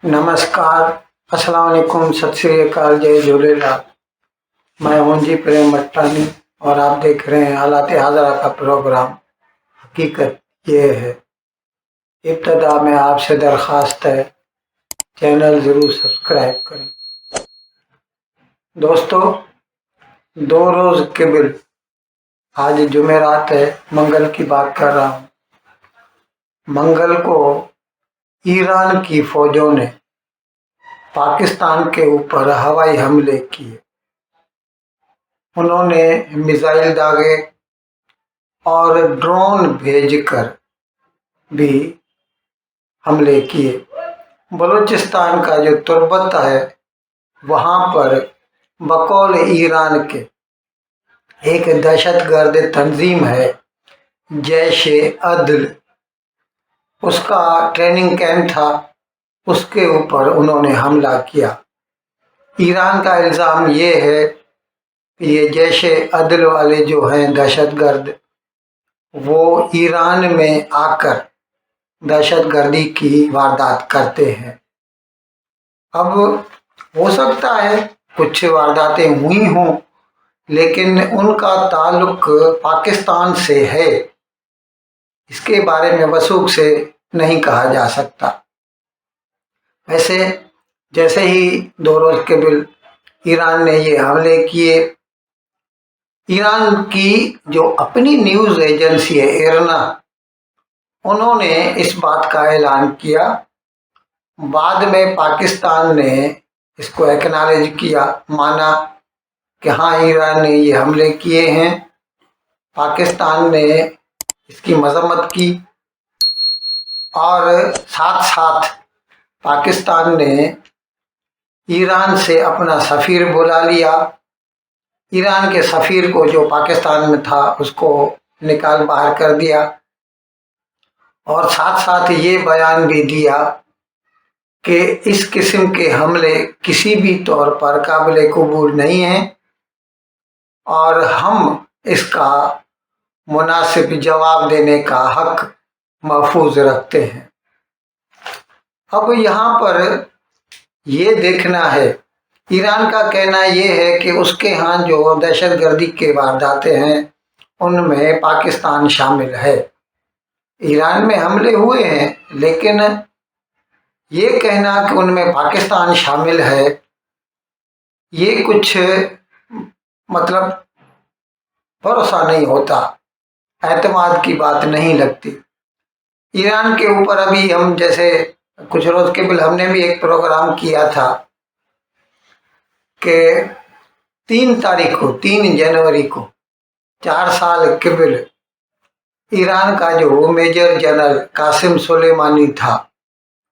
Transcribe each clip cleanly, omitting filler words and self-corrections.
नमस्कार, अस्सलाम वालेकुम, सत श्री अकाल, जय झूलेलाल। मैं हूं जी प्रेम मट्टानी और आप देख रहे हैं हालात हाजरा का प्रोग्राम हकीकत ये है। इब्तदा में आपसे दरख्वास्त है, चैनल ज़रूर सब्सक्राइब करें। दोस्तों, 2 रोज़ कबल, आज जुमेरात है, मंगल की बात कर रहा हूँ। मंगल को ईरान की फौजों ने पाकिस्तान के ऊपर हवाई हमले किए। उन्होंने मिसाइल दागे और ड्रोन भेजकर भी हमले किए। बलूचिस्तान का जो तुर्बत है वहाँ पर बकौल ईरान के एक दहशतगर्द तंजीम है जैश-ए-अदल, उसका ट्रेनिंग कैंप था, उसके ऊपर उन्होंने हमला किया। ईरान का इल्ज़ाम ये है कि ये जैश-ए-अदल वाले जो हैं दहशतगर्द, वो ईरान में आकर दहशतगर्दी की वारदात करते हैं। अब हो सकता है कुछ वारदातें हुई हों, लेकिन उनका ताल्लुक पाकिस्तान से है, इसके बारे में वसूख से नहीं कहा जा सकता। वैसे जैसे ही 2 रोज़ कबल ईरान ने ये हमले किए, ईरान की जो अपनी न्यूज़ एजेंसी है इरना, उन्होंने इस बात का ऐलान किया। बाद में पाकिस्तान ने इसको एक्नॉलेज किया, माना कि हाँ, ईरान ने ये हमले किए हैं। पाकिस्तान ने इसकी मजम्मत की और साथ साथ पाकिस्तान ने ईरान से अपना सफ़ीर बुला लिया। ईरान के सफ़ीर को, जो पाकिस्तान में था, उसको निकाल बाहर कर दिया और साथ साथ ये बयान भी दिया कि इस किस्म के हमले किसी भी तौर पर काबिल कबूल नहीं हैं और हम इसका मुनासिब जवाब देने का हक महफूज रखते हैं। अब यहाँ पर ये देखना है, ईरान का कहना ये है कि उसके यहाँ जो दहशतगर्दी के वारदातें हैं उनमें पाकिस्तान शामिल है। ईरान में हमले हुए हैं, लेकिन ये कहना कि उनमें पाकिस्तान शामिल है, ये कुछ मतलब भरोसा नहीं होता, एतमाद की बात नहीं लगती। ईरान के ऊपर अभी हम जैसे कुछ रोज कबल हमने भी एक प्रोग्राम किया था कि 3 जनवरी को 4 साल कबल ईरान का जो मेजर जनरल कासिम सुलेमानी था,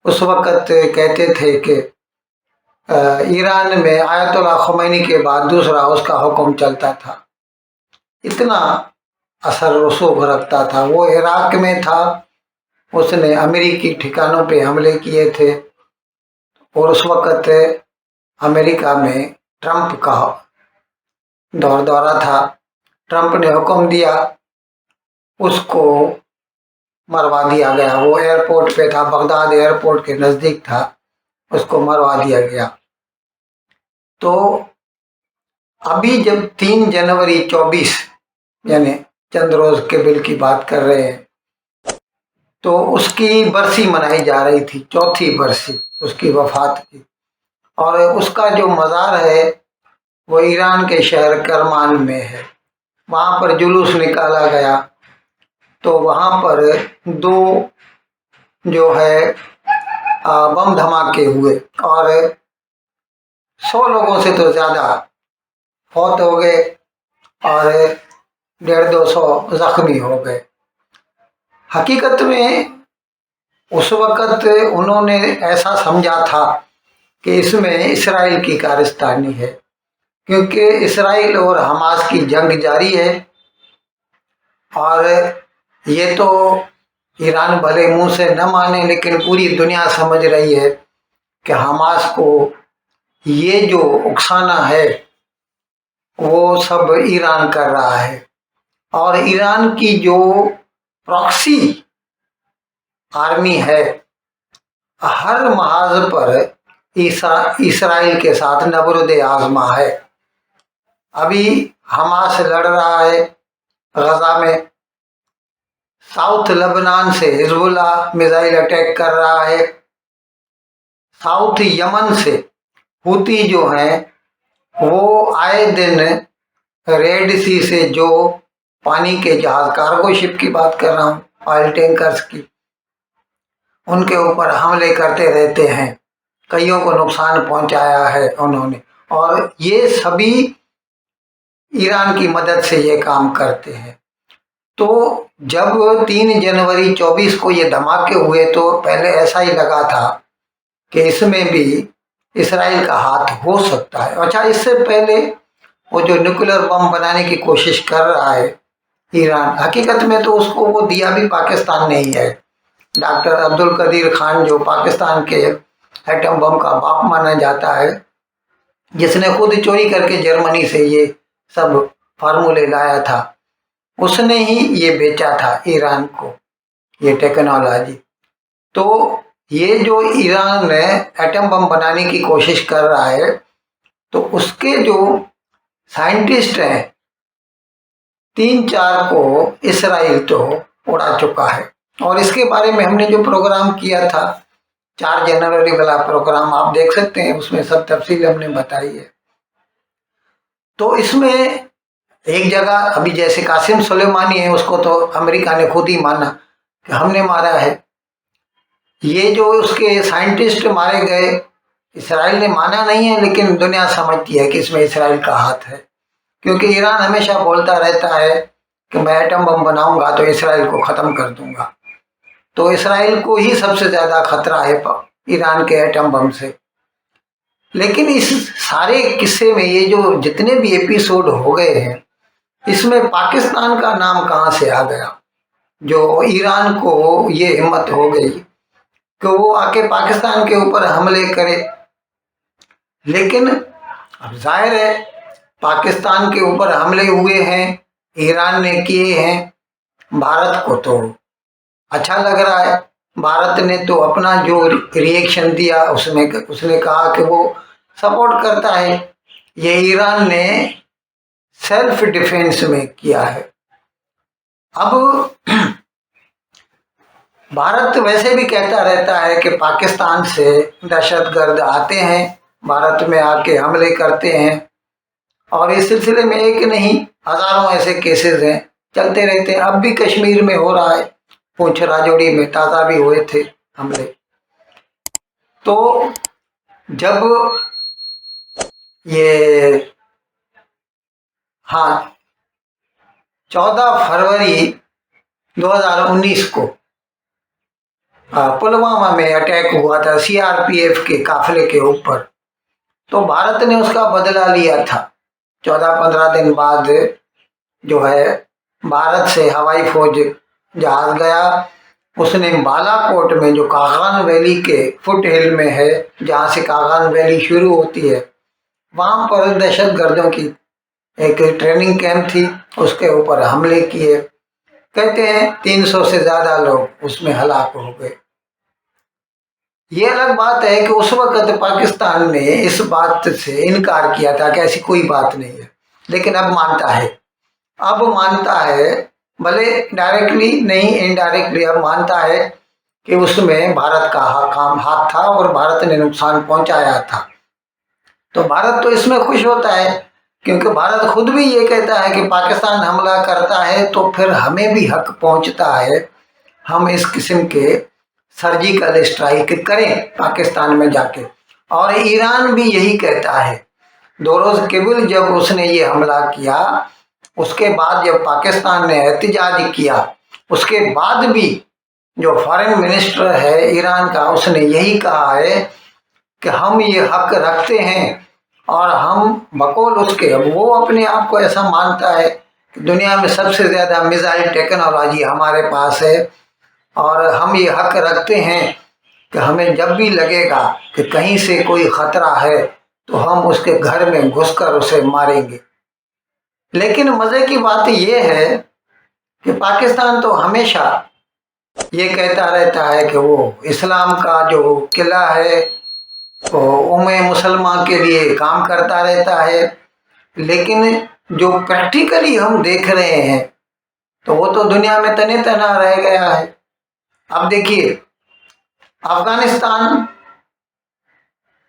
उस वक़्त कहते थे कि ईरान में आयतुल्ला खुमैनी के बाद दूसरा उसका हुक्म चलता था। इतना असर रसूख रखता था। वो इराक में था, उसने अमेरिकी ठिकानों पे हमले किए थे और उस वक़्त अमेरिका में ट्रंप का दौरा था। ट्रंप ने हुक्म दिया, उसको मरवा दिया गया। वो एयरपोर्ट पे था, बगदाद एयरपोर्ट के नज़दीक था, उसको मरवा दिया गया। तो अभी जब 3 जनवरी 24 यानी चंद रोज कबल की बात कर रहे हैं, तो उसकी बरसी मनाई जा रही थी, चौथी बरसी उसकी वफात की। और उसका जो मज़ार है वो ईरान के शहर करमान में है। वहाँ पर जुलूस निकाला गया, तो वहाँ पर 2 जो है बम धमाके हुए और 100 लोगों से तो ज़्यादा फौत हो गए और 150-200 जख्मी हो गए। हकीकत में उस वक़्त उन्होंने ऐसा समझा था कि इसमें इसराइल की कारस्तानी है, क्योंकि इसराइल और हमास की जंग जारी है और ये तो ईरान भले मुंह से न माने, लेकिन पूरी दुनिया समझ रही है कि हमास को ये जो उकसाना है वो सब ईरान कर रहा है। और ईरान की जो प्रॉक्सी आर्मी है हर महाज पर इसराइल के साथ नबरुद आजमा है। अभी हमास लड़ रहा है गजा में, साउथ लेबनान से हिजबुल्ला मिसाइल अटैक कर रहा है, साउथ यमन से हुती जो हैं वो आए दिन रेड सी से, जो पानी के जहाज, कार्गो शिप की बात कर रहा हूँ, ऑयल टैंकर्स की, उनके ऊपर हमले करते रहते हैं। कईयों को नुकसान पहुंचाया है उन्होंने, और ये सभी ईरान की मदद से ये काम करते हैं। तो जब 3 जनवरी 24 को ये धमाके हुए तो पहले ऐसा ही लगा था कि इसमें भी इसराइल का हाथ हो सकता है। अच्छा, इससे पहले वो जो न्यूक्लियर बम बनाने की कोशिश कर रहा है ईरान, हकीकत में तो उसको वो दिया भी पाकिस्तान ने ही है। डॉक्टर अब्दुल कदीर खान, जो पाकिस्तान के एटम बम का बाप माना जाता है, जिसने खुद चोरी करके जर्मनी से ये सब फार्मूले लाया था, उसने ही ये बेचा था ईरान को, ये टेक्नोलॉजी। तो ये जो ईरान ने एटम बम बनाने की कोशिश कर रहा है, तो उसके जो साइंटिस्ट हैं 3-4 को इसराइल तो उड़ा चुका है। और इसके बारे में हमने जो प्रोग्राम किया था 4 जनवरी वाला प्रोग्राम, आप देख सकते हैं, उसमें सब तफसील हमने बताई है। तो इसमें एक जगह अभी जैसे कासिम सुलेमानी है, उसको तो अमेरिका ने खुद ही माना कि हमने मारा है। ये जो उसके साइंटिस्ट मारे गए, इसराइल ने माना नहीं है, लेकिन दुनिया समझती है कि इसमें इसराइल का हाथ है, क्योंकि ईरान हमेशा बोलता रहता है कि मैं एटम बम बनाऊंगा तो इसराइल को ख़त्म कर दूंगा। तो इसराइल को ही सबसे ज़्यादा खतरा है ईरान के एटम बम से। लेकिन इस सारे किस्से में ये जो जितने भी एपिसोड हो गए हैं, इसमें पाकिस्तान का नाम कहाँ से आ गया? जो ईरान को ये हिम्मत हो गई कि वो आके पाकिस्तान के ऊपर हमले करे। लेकिन अब जाहिर है पाकिस्तान के ऊपर हमले हुए हैं, ईरान ने किए हैं, भारत को तो अच्छा लग रहा है। भारत ने तो अपना जो रिएक्शन दिया उसमें उसने कहा कि वो सपोर्ट करता है। ये ईरान ने सेल्फ डिफेंस में किया है। अब भारत वैसे भी कहता रहता है कि पाकिस्तान से दहशतगर्द आते हैं, भारत में आके हमले करते हैं, और इस सिलसिले में एक नहीं हजारों ऐसे केसेस हैं, चलते रहते हैं। अब भी कश्मीर में हो रहा है, पुंछ राजौरी में ताज़ा भी हुए थे हमले। तो जब ये 14 फरवरी 2019 को पुलवामा में अटैक हुआ था सीआरपीएफ के काफिले के ऊपर, तो भारत ने उसका बदला लिया था। 14-15 दिन बाद जो है भारत से हवाई फौज जहाज गया, उसने बालाकोट में, जो कागान वैली के फुट हिल में है, जहाँ से कागान वैली शुरू होती है, वहाँ पर दहशतगर्दों की एक ट्रेनिंग कैंप थी, उसके ऊपर हमले किए। कहते हैं 300 से ज़्यादा लोग उसमें हलाक हो गए। ये अलग बात है कि उस वक्त पाकिस्तान ने इस बात से इनकार किया था कि ऐसी कोई बात नहीं है, लेकिन अब मानता है। अब मानता है, भले डायरेक्टली नहीं, इनडायरेक्टली अब मानता है कि उसमें भारत का हाथ था और भारत ने नुकसान पहुंचाया था। तो भारत तो इसमें खुश होता है, क्योंकि भारत खुद भी ये कहता है कि पाकिस्तान हमला करता है तो फिर हमें भी हक पहुंचता है, हम इस किस्म के सर्जिकल स्ट्राइक करें पाकिस्तान में जाके। और ईरान भी यही कहता है। 2 रोज़ केवल जब उसने ये हमला किया, उसके बाद जब पाकिस्तान ने एहतजाज किया, उसके बाद भी जो फॉरेन मिनिस्टर है ईरान का, उसने यही कहा है कि हम ये हक रखते हैं, और हम बकौल उसके, अब वो अपने आप को ऐसा मानता है कि दुनिया में सबसे ज़्यादा मिसाइल टेक्नोलॉजी हमारे पास है, और हम ये हक रखते हैं कि हमें जब भी लगेगा कि कहीं से कोई ख़तरा है तो हम उसके घर में घुसकर उसे मारेंगे। लेकिन मज़े की बात ये है कि पाकिस्तान तो हमेशा ये कहता रहता है कि वो इस्लाम का जो किला है वो उम्मे मुसलमान के लिए काम करता रहता है, लेकिन जो प्रैक्टिकली हम देख रहे हैं तो वो तो दुनिया में तने तना रह गया है। अब देखिए, अफगानिस्तान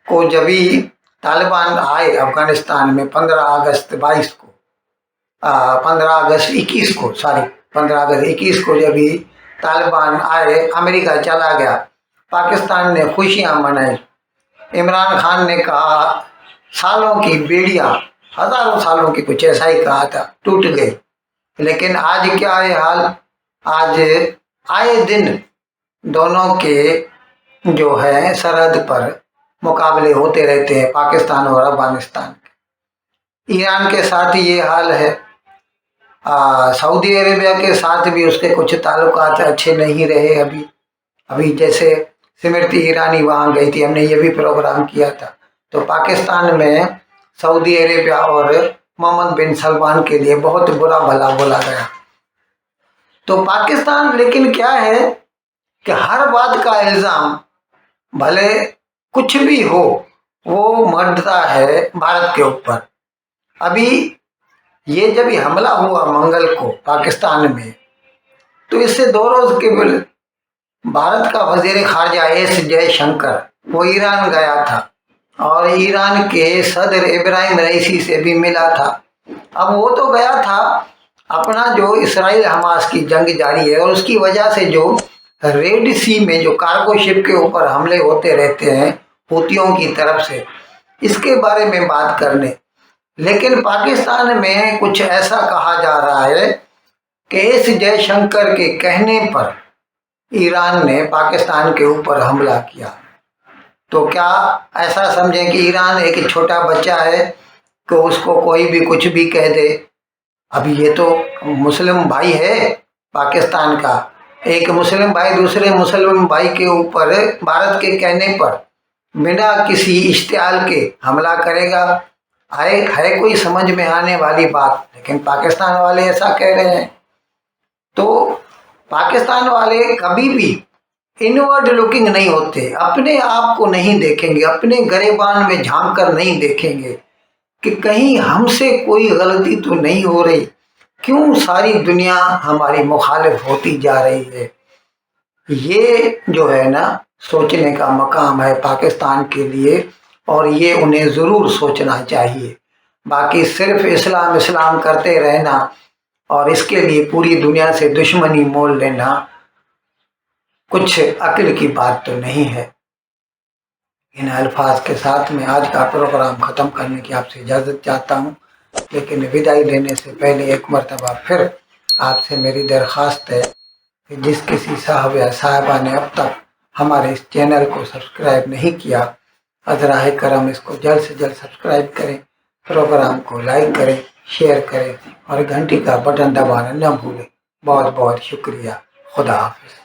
को जब भी तालिबान आए अफगानिस्तान में 15 अगस्त 22 को 15 अगस्त 21 को 15 अगस्त 21 को जब भी तालिबान आए, अमेरिका चला गया, पाकिस्तान ने खुशियां मनाई। इमरान खान ने कहा सालों की बेड़ियां, हजारों सालों की, कुछ ऐसा ही कहा था, टूट गई। लेकिन आज क्या है हाल? आज आए दिन दोनों के जो है सरहद पर मुकाबले होते रहते हैं, पाकिस्तान और अफगानिस्तान के। ईरान के साथ ये हाल है। सऊदी अरेबिया के साथ भी उसके कुछ ताल्लुकात अच्छे नहीं रहे। अभी जैसे स्मृति ईरानी वहाँ गई थी, हमने ये भी प्रोग्राम किया था, तो पाकिस्तान में सऊदी अरेबिया और मोहम्मद बिन सलमान के लिए बहुत बुरा भला बोला गया। तो पाकिस्तान लेकिन क्या है कि हर बात का इल्ज़ाम, भले कुछ भी हो, वो मढ़ता है भारत के ऊपर। अभी ये जब हमला हुआ मंगल को पाकिस्तान में, तो इससे 2 रोज के भारत का वजीर खारजा एस जयशंकर वो ईरान गया था और ईरान के सदर इब्राहिम रईसी से भी मिला था। अब वो तो गया था, अपना जो इसराइल हमास की जंग जारी है और उसकी वजह से जो रेड सी में जो कार्गो शिप के ऊपर हमले होते रहते हैं हूतियों की तरफ से, इसके बारे में बात करने। लेकिन पाकिस्तान में कुछ ऐसा कहा जा रहा है कि एस जयशंकर के कहने पर ईरान ने पाकिस्तान के ऊपर हमला किया। तो क्या ऐसा समझें कि ईरान एक छोटा बच्चा है कि उसको कोई भी कुछ भी कह दे? अभी ये तो मुस्लिम भाई है पाकिस्तान का, एक मुस्लिम भाई दूसरे मुस्लिम भाई के ऊपर भारत के कहने पर बिना किसी इश्तियाल के हमला करेगा? है कोई समझ में आने वाली बात? लेकिन पाकिस्तान वाले ऐसा कह रहे हैं। तो पाकिस्तान वाले कभी भी इनवर्ड लुकिंग नहीं होते, अपने आप को नहीं देखेंगे, अपने गरेबान में झांक कर नहीं देखेंगे कि कहीं हमसे कोई गलती तो नहीं हो रही, क्यों सारी दुनिया हमारी मुखालिफ होती जा रही है। ये जो है ना सोचने का मकाम है पाकिस्तान के लिए, और ये उन्हें ज़रूर सोचना चाहिए। बाकी सिर्फ इस्लाम इस्लाम करते रहना और इसके लिए पूरी दुनिया से दुश्मनी मोल लेना कुछ अक्ल की बात तो नहीं है। इन अल्फाज के साथ मैं आज का प्रोग्राम ख़त्म करने की आपसे इजाज़त चाहता हूँ, लेकिन विदाई लेने से पहले एक मरतबा फिर आपसे मेरी दरख्वास्त है कि जिस किसी साहब या साहिबा ने अब तक हमारे इस चैनल को सब्सक्राइब नहीं किया, अज़राए करम इसको जल्द से जल्द सब्सक्राइब करें, प्रोग्राम को लाइक करें, शेयर करें और घंटी का बटन दबाना न भूलें। बहुत बहुत शुक्रिया। खुदा हाफिज़।